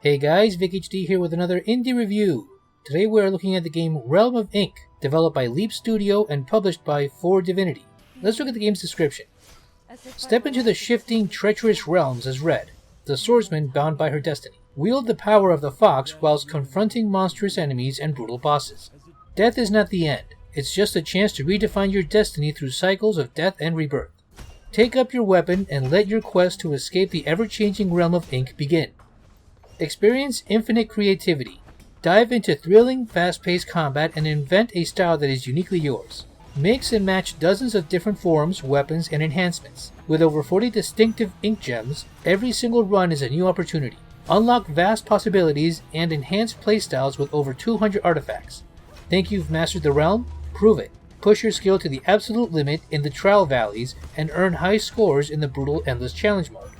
Hey guys, VicHD here with another indie review. Today we are looking at the game Realm of Ink, developed by Leap Studio and published by For Divinity. Let's look at the game's description. Step into the shifting, treacherous realms as Red, the swordsman bound by her destiny. Wield the power of the fox whilst confronting monstrous enemies and brutal bosses. Death is not the end, it's just a chance to redefine your destiny through cycles of death and rebirth. Take up your weapon and let your quest to escape the ever-changing realm of ink begin. Experience infinite creativity. Dive into thrilling, fast-paced combat and invent a style that is uniquely yours. Mix and match dozens of different forms, weapons, and enhancements. With over 40 distinctive ink gems, every single run is a new opportunity. Unlock vast possibilities and enhance playstyles with over 200 artifacts. Think you've mastered the realm? Prove it. Push your skill to the absolute limit in the trial valleys and earn high scores in the brutal endless challenge mode.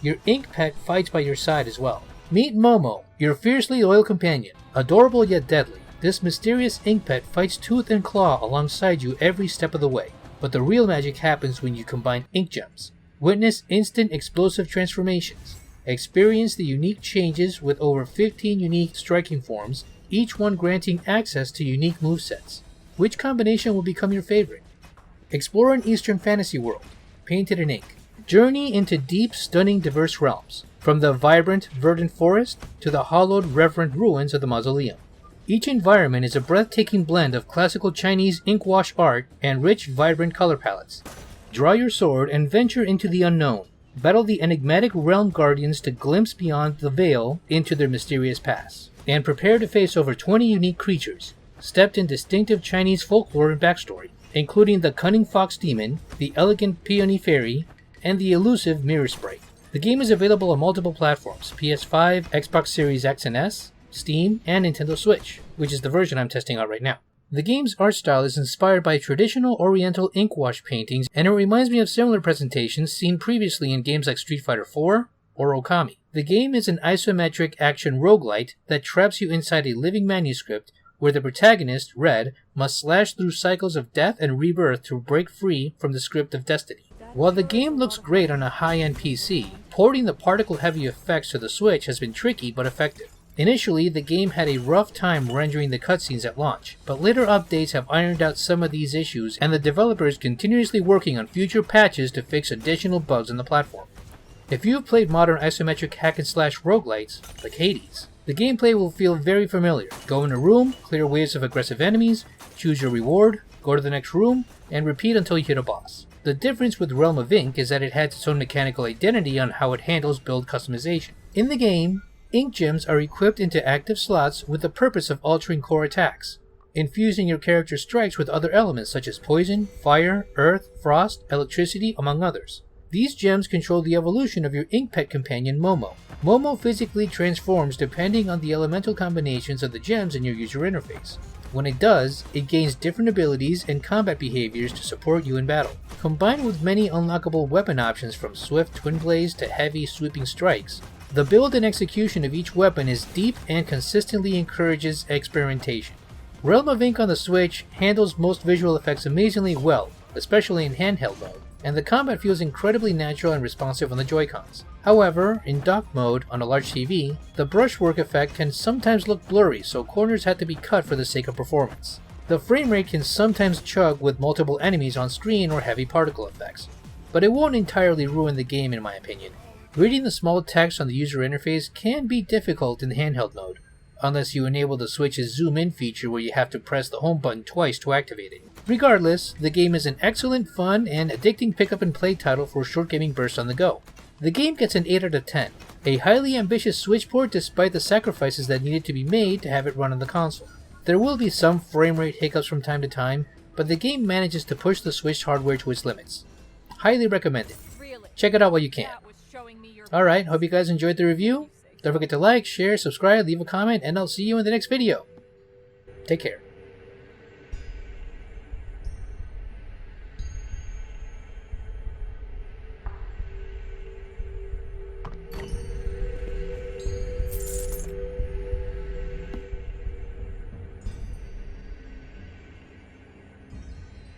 Your ink pet fights by your side as well. Meet Momo, your fiercely loyal companion. Adorable yet deadly, this mysterious ink pet fights tooth and claw alongside you every step of the way. But the real magic happens when you combine ink gems. Witness instant explosive transformations. Experience the unique changes with over 15 unique striking forms, each one granting access to unique movesets. Which combination will become your favorite? Explore an Eastern fantasy world, painted in ink. Journey into deep, stunning, diverse realms, from the vibrant, verdant forest to the hollowed, reverent ruins of the mausoleum. Each environment is a breathtaking blend of classical Chinese ink wash art and rich, vibrant color palettes. Draw your sword and venture into the unknown. Battle the enigmatic realm guardians to glimpse beyond the veil into their mysterious past. And prepare to face over 20 unique creatures, steeped in distinctive Chinese folklore and backstory, including the cunning fox demon, the elegant peony fairy, and the elusive mirror sprite. The game is available on multiple platforms: PS5, Xbox Series X and S, Steam, and Nintendo Switch, which is the version I'm testing out right now. The game's art style is inspired by traditional Oriental ink wash paintings, and it reminds me of similar presentations seen previously in games like Street Fighter IV or Okami. The game is an isometric action roguelite that traps you inside a living manuscript where the protagonist, Red, must slash through cycles of death and rebirth to break free from the script of destiny. While the game looks great on a high-end PC, porting the particle-heavy effects to the Switch has been tricky but effective. Initially, the game had a rough time rendering the cutscenes at launch, but later updates have ironed out some of these issues, and the developer is continuously working on future patches to fix additional bugs on the platform. If you've played modern isometric hack-and-slash roguelites, like Hades, the gameplay will feel very familiar. Go in a room, clear waves of aggressive enemies, choose your reward, go to the next room, and repeat until you hit a boss. The difference with Realm of Ink is that it has its own mechanical identity on how it handles build customization. In the game, ink gems are equipped into active slots with the purpose of altering core attacks, infusing your character's strikes with other elements such as poison, fire, earth, frost, electricity, among others. These gems control the evolution of your ink pet companion Momo. Momo physically transforms depending on the elemental combinations of the gems in your user interface. When it does, it gains different abilities and combat behaviors to support you in battle. Combined with many unlockable weapon options from swift twin blades to heavy sweeping strikes, the build and execution of each weapon is deep and consistently encourages experimentation. Realm of Ink on the Switch handles most visual effects amazingly well, especially in handheld mode, and the combat feels incredibly natural and responsive on the Joy-Cons. However, in dock mode on a large TV, the brushwork effect can sometimes look blurry, so corners had to be cut for the sake of performance. The frame rate can sometimes chug with multiple enemies on screen or heavy particle effects, but it won't entirely ruin the game in my opinion. Reading the small text on the user interface can be difficult in handheld mode, unless you enable the Switch's zoom-in feature where you have to press the home button twice to activate it. Regardless, the game is an excellent, fun, and addicting pick-up-and-play title for short gaming bursts on the go. The game gets an 8 out of 10, a highly ambitious Switch port despite the sacrifices that needed to be made to have it run on the console. There will be some frame rate hiccups from time to time, but the game manages to push the Switch hardware to its limits. Highly recommended. Check it out while you can. Alright, hope you guys enjoyed the review. Don't forget to like, share, subscribe, leave a comment, and I'll see you in the next video. Take care.